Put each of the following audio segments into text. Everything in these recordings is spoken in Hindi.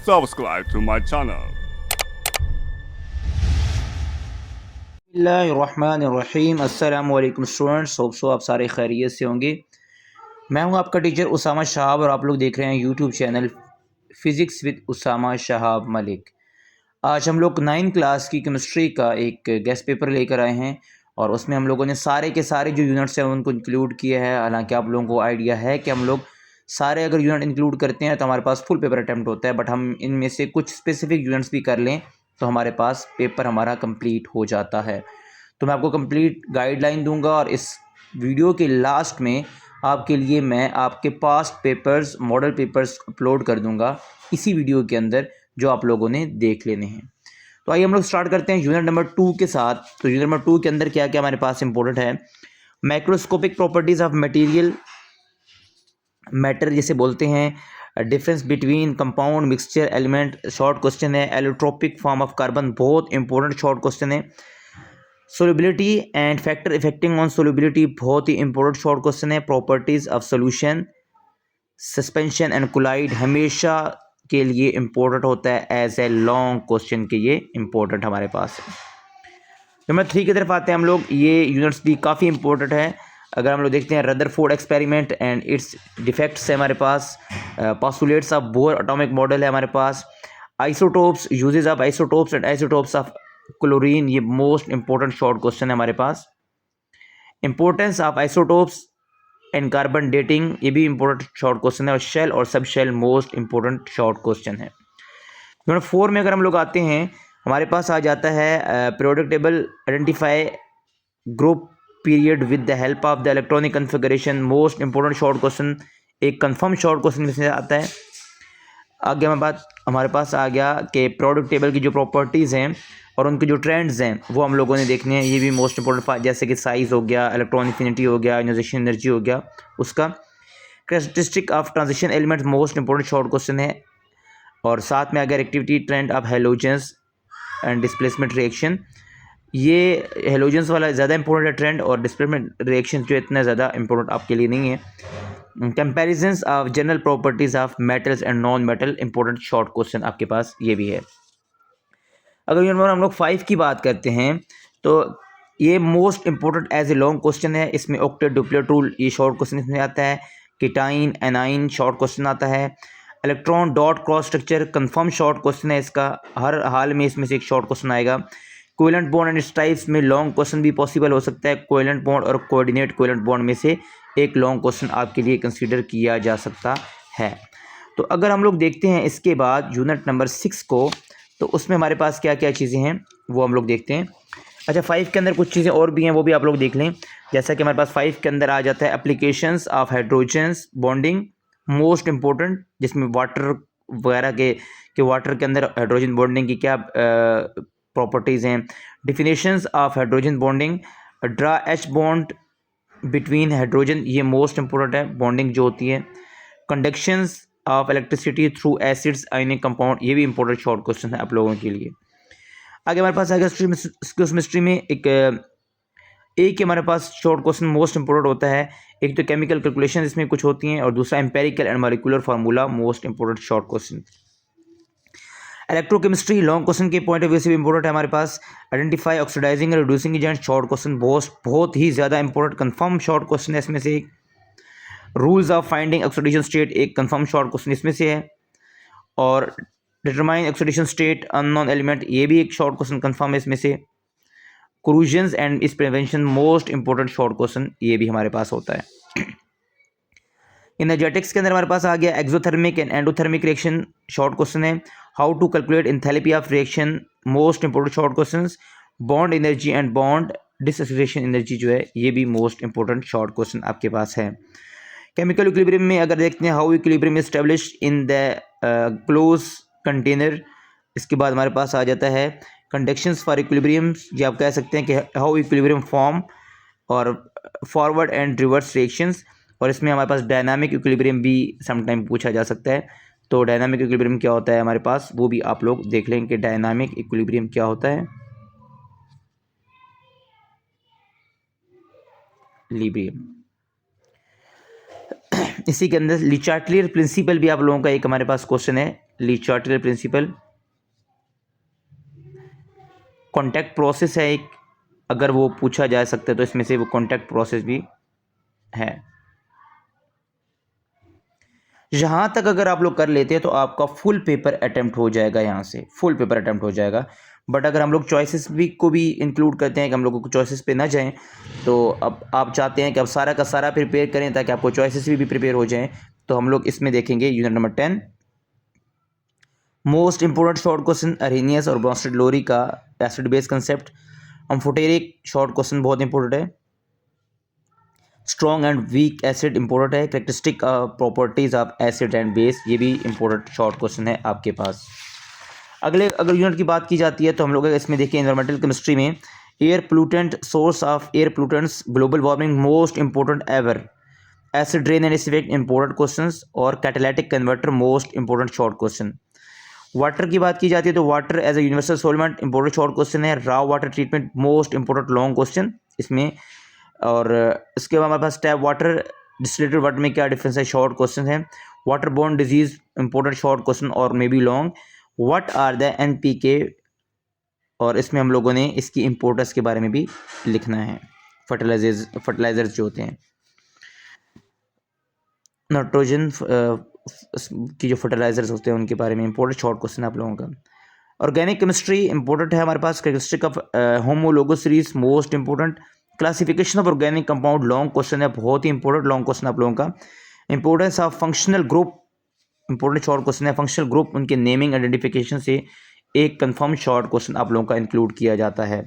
subscribe to my channel. बिस्मिल्लाहिर्रहमानिर्रहीम। अस्सलाम वालेकुम स्टूडेंट्स, होप सो आप सारे खैरियत से होंगे। मैं हूं आपका टीचर उसामा शहाब और आप लोग देख रहे हैं YouTube channel physics with Usama Shahab Malik. आज हम लोग 9th क्लास की केमिस्ट्री का एक गेस्ट पेपर लेकर आए हैं और उसमें हम लोगों ने सारे के सारे जो यूनिट्स हैं उनको इंक्लूड किया है। हालांकि आप लोगों को आइडिया है कि हम लोग सारे अगर यूनिट इंक्लूड करते हैं तो हमारे पास फुल पेपर अटैम्प्ट होता है, बट हम इनमें से कुछ स्पेसिफिक यूनिट्स भी कर लें तो हमारे पास पेपर हमारा कंप्लीट हो जाता है। तो मैं आपको कंप्लीट गाइडलाइन दूंगा और इस वीडियो के लास्ट में आपके लिए मैं आपके past papers, model papers upload कर दूंगा इसी वीडियो के अंदर, जो आप लोगों ने देख लेने हैं। तो आइए हम लोग स्टार्ट करते हैं यूनिट नंबर 2 के साथ। तो यूनिट नंबर 2 के अंदर क्या क्या हमारे पास इंपॉर्टेंट है? Microscopic properties of material, matter जिसे बोलते हैं, difference between compound, mixture, element, short question है। एलोट्रोपिक फॉर्म ऑफ कार्बन, बहुत इंपॉर्टेंट शॉर्ट क्वेश्चन है। Solubility and factor affecting on solubility, बहुत ही इंपॉर्टेंट शॉर्ट क्वेश्चन है। Properties of solution, suspension and colloid, हमेशा के लिए इंपॉर्टेंट होता है एज ए लॉन्ग क्वेश्चन के, ये इंपॉर्टेंट हमारे पास है। नंबर 3 की तरफ आते हैं हम लोग। ये यूनिट्स भी काफ़ी इंपॉर्टेंट है। अगर हम लोग देखते हैं Rutherford experiment and its defects है हमारे पास। Postulates of Bohr atomic model है हमारे पास। Isotopes, uses of isotopes and isotopes of chlorine, ये मोस्ट इंपॉर्टेंट शॉर्ट क्वेश्चन है हमारे पास। Importance of isotopes and carbon dating, ये भी इंपॉर्टेंट शॉर्ट क्वेश्चन है। और शेल और सब shell, most important short question है। नंबर 4 में अगर हम लोग आते हैं, हमारे पास आ जाता है periodic table, identify group period with the help of the electronic configuration, most important short question, एक कंफर्म शॉर्ट क्वेश्चन में से आता है। आगे हमारे पास आ गया कि पीरियोडिक टेबल की जो प्रॉपर्टीज़ हैं और उनके जो ट्रेंड्स हैं वो हम लोगों ने देखने हैं। ये भी मोस्ट इंपॉर्टेंट, जैसे कि साइज़ हो गया, इलेक्ट्रॉन एफिनिटी हो गया, आयोनाइजेशन एनर्जी हो गया उसका। Characteristic of transition element, most important short question है। और साथ में अगर activity trend of halogens and displacement reaction, ये हेलोजेंस वाला ज़्यादा इंपॉर्टेंट है ट्रेंड, और डिस्प्लेसमेंट रिएक्शन जो इतना ज़्यादा इंपॉर्टेंट आपके लिए नहीं है। Comparisons of general properties of metals and non metal, important short question आपके पास ये भी है। अगर हम लोग 5 की बात करते हैं तो ये most important as a long question है। इसमें ऑक्टेट डुप्लेट रूल, ये शॉर्ट क्वेश्चन इसमें आता है। कीटाइन एनाइन, शॉर्ट क्वेश्चन आता है। Electron dot cross structure, confirm short question है इसका, हर हाल में इसमें से एक शॉर्ट क्वेश्चन आएगा। Covalent bond and its types में लॉन्ग क्वेश्चन भी पॉसिबल हो सकता है। कोवेलेंट बॉन्ड और कोऑर्डिनेट कोवेलेंट बॉन्ड में से एक लॉन्ग क्वेश्चन आपके लिए कंसीडर किया जा सकता है। तो अगर हम लोग देखते हैं इसके बाद यूनिट नंबर 6 को, तो उसमें हमारे पास क्या क्या चीज़ें हैं वो हम लोग देखते हैं। अच्छा, 5 के अंदर कुछ चीज़ें और भी हैं, वो भी आप लोग देख लें। जैसा कि हमारे पास 5 के अंदर आ जाता है applications of hydrogens bonding, most important, जिसमें वाटर वगैरह के वाटर के अंदर हाइड्रोजन बॉन्डिंग की क्या प्रॉपर्टीज़ हैं। Definitions of hydrogen bonding, draw H bond between hydrogen, ये मोस्ट इंपॉर्टेंट है बॉन्डिंग जो होती है। Conductions of electricity through acids ionic compound, ये भी इंपॉर्टेंट शॉर्ट क्वेश्चन है आप लोगों के लिए। आगे हमारे पास आ गया केमिस्ट्री में एक ही हमारे पास शॉर्ट क्वेश्चन मोस्ट इंपॉर्टेंट होता है। एक तो केमिकल कैलकुलेशन इसमें कुछ होती हैं, और दूसरा empirical and molecular formula, most important short question. Electrochemistry long question के पॉइंट ऑफ व्यू से भी इंपॉर्टेंट है हमारे पास। Identify oxidizing and reducing agent, short question, बहुत ही ज़्यादा इंपॉर्टेंट कंफर्म शॉर्ट क्वेश्चन है इसमें से एक। Rules of finding oxidation state, एक कंफर्म शॉर्ट क्वेश्चन इसमें से है। और determine oxidation state unknown element, ये भी एक शॉर्ट क्वेश्चन कंफर्म है इसमें से। कोरूजन्स एंड इस prevention, most important short question ये भी हमारे पास होता है। एनर्जेटिक्स के अंदर हमारे पास आ गया exothermic and endothermic reaction, short question है। How to calculate enthalpy of reaction, most important short questions. Bond energy and bond dissociation energy जो है, ये भी मोस्ट इंपॉर्टेंट शॉर्ट क्वेश्चन आपके पास है। केमिकल इक्विलिब्रियम में अगर देखते हैं, how equilibrium establish in the close container, इसके बाद हमारे पास आ जाता है कंडक्शंस फॉर इक्विलिब्रियम, ये आप कह सकते हैं कि हाउ इक्विलिब्रियम फॉर्म, और फॉरवर्ड एंड रिवर्स रिएक्शंस। और इसमें हमारे पास डायनामिक इक्विलिब्रियम भी समटाइम पूछा जा सकता है। तो डायनामिक इक्विलिब्रियम क्या होता है हमारे पास, वो भी आप लोग देख लें कि डायनामिक इक्विलिब्रियम क्या होता है। लिब्रियम, इसी के अंदर लिचार्टलियर प्रिंसिपल भी आप लोगों का एक हमारे पास क्वेश्चन है। ली चार्टिकल प्रिंसिपल, कॉन्टैक्ट प्रोसेस है एक, अगर वो पूछा जा सकता है तो इसमें से वो कॉन्टैक्ट प्रोसेस भी है। यहाँ तक अगर आप लोग कर लेते हैं तो आपका फुल पेपर अटैम्प्ट हो जाएगा, यहाँ से फुल पेपर अटैम्प्ट हो जाएगा। बट अगर हम लोग चॉइसेस भी को भी इंक्लूड करते हैं कि हम लोगों को चॉइसेस पे ना जाएं, तो अब आप चाहते हैं कि अब सारा का सारा प्रिपेयर करें ताकि आपको चॉइसेस भी प्रिपेयर हो जाएं, तो हम लोग इसमें देखेंगे unit number 10 most important short question Arrhenius और ब्रॉन्स्टेड लोरी का acid base concept. Amphoteric short question बहुत इंपॉर्टेंट है। Strong and weak acid important है। Characteristic properties of acid and base, ये भी इंपॉर्टेंट शॉर्ट क्वेश्चन है आपके पास। अगर यूनिट की बात की जाती है तो हम लोग इसमें देखिए एनवायरमेंटल केमिस्ट्री में air pollutant, source of air pollutants, global warming most important ever, acid rain and its effect important questions, और catalytic converter most important short question. Water की बात की जाती है तो water as a universal solvent important short question है। Raw water treatment most important long question इसमें। और इसके बाद हमारे पास टैप वाटर, डिस्टिलेटेड वाटर में क्या डिफरेंस है, शॉर्ट क्वेश्चन है। Water borne disease important short question और may be long. What are the NPK, और इसमें हम लोगों ने इसकी इंपॉर्टेंस के बारे में भी लिखना है। फर्टिलाइजर्स जो होते हैं, नाइट्रोजन की जो फर्टिलाइजर्स होते हैं उनके बारे में इंपॉर्टेंट शॉर्ट क्वेश्चन आप लोगों का। ऑर्गेनिक केमिस्ट्री इंपॉर्टेंट है हमारे पास। Characteristic of homologous series most important. Classification of organic compound long question है, बहुत ही इंपॉर्टेंट लॉन्ग क्वेश्चन आप लोगों का। Importance of functional group important short question है। फंक्शनल ग्रुप उनके नेमिंग आइडेंटिफिकेशन से एक कंफर्म शॉर्ट क्वेश्चन आप लोगों का इंक्लूड किया जाता है।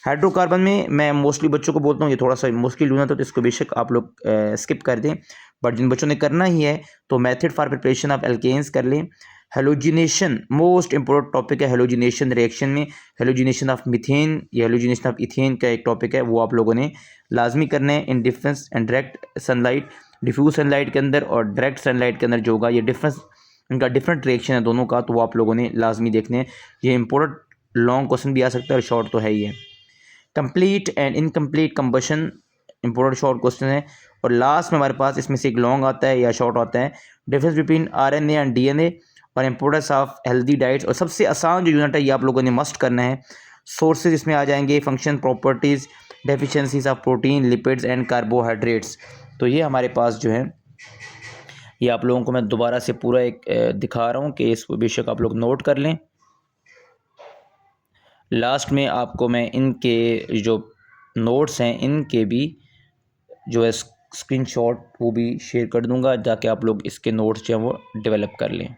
हाइड्रोकार्बन में मैं मोस्टली बच्चों को बोलता हूँ ये थोड़ा सा मुश्किल होना, तो इसको बेशक आप लोग स्किप कर दें, बट जिन बच्चों ने करना ही है तो method for preparation of alkanes कर लें। हेलोजिनेशन मोस्ट इंपॉर्टेंट टॉपिक है। हेलोजिनेशन रिएक्शन में हेलोजिनेशन ऑफ मीथेन या हेलोजिनेशन ऑफ इथेन का एक टॉपिक है, वो आप लोगों ने लाजमी करना है। इन difference and direct sunlight, diffuse sunlight के अंदर और डायरेक्ट सनलाइट के अंदर जो होगा, ये डिफरेंस इनका डिफरेंट रिएक्शन है दोनों का, तो वो आप लोगों ने लाजमी देखने हैं। ये इंपॉर्टेंट लॉन्ग क्वेश्चन भी आ सकता है और शॉर्ट तो है ही है। Complete and incomplete combustion important short question है। और लास्ट में हमारे पास इसमें से एक लॉन्ग आता है या शॉर्ट आता है, difference between RNA and DNA और इंपॉर्टेंस ऑफ हेल्दी डाइट्स। और सबसे आसान जो यूनिट है ये आप लोगों ने मस्ट करना है। सोर्सेज इसमें आ जाएंगे, function, properties, deficiencies of protein, lipids and carbohydrates. तो ये हमारे पास जो है, ये आप लोगों को मैं दोबारा से पूरा एक दिखा रहा हूँ कि इसको बेशक आप लोग नोट कर लें। लास्ट में आपको मैं इनके जो नोट्स हैं इनके भी जो है स्क्रीनशॉट वो भी शेयर कर दूंगा, ताकि आप लोग इसके नोट्स जो हैं वो डेवलप कर लें।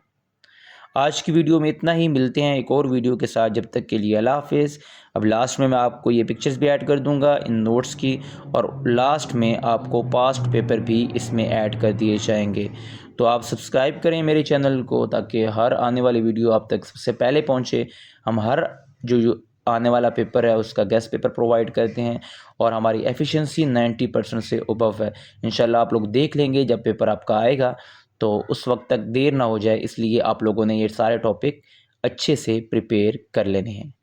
आज की वीडियो में इतना ही, मिलते हैं एक और वीडियो के साथ, जब तक के लिए अल्लाह हाफिज़। अब लास्ट में मैं आपको ये पिक्चर्स भी ऐड कर दूंगा इन नोट्स की, और लास्ट में आपको पास्ट पेपर भी इसमें ऐड कर दिए जाएंगे। तो आप सब्सक्राइब करें मेरे चैनल को ताकि हर आने वाली वीडियो आप तक सबसे पहले पहुँचे। हम हर जो आने वाला पेपर है उसका गेस्ट पेपर प्रोवाइड करते हैं और हमारी एफिशिएंसी 90% से अबव है। इंशाल्लाह आप लोग देख लेंगे जब पेपर आपका आएगा, तो उस वक्त तक देर ना हो जाए, इसलिए आप लोगों ने ये सारे टॉपिक अच्छे से प्रिपेयर कर लेने हैं।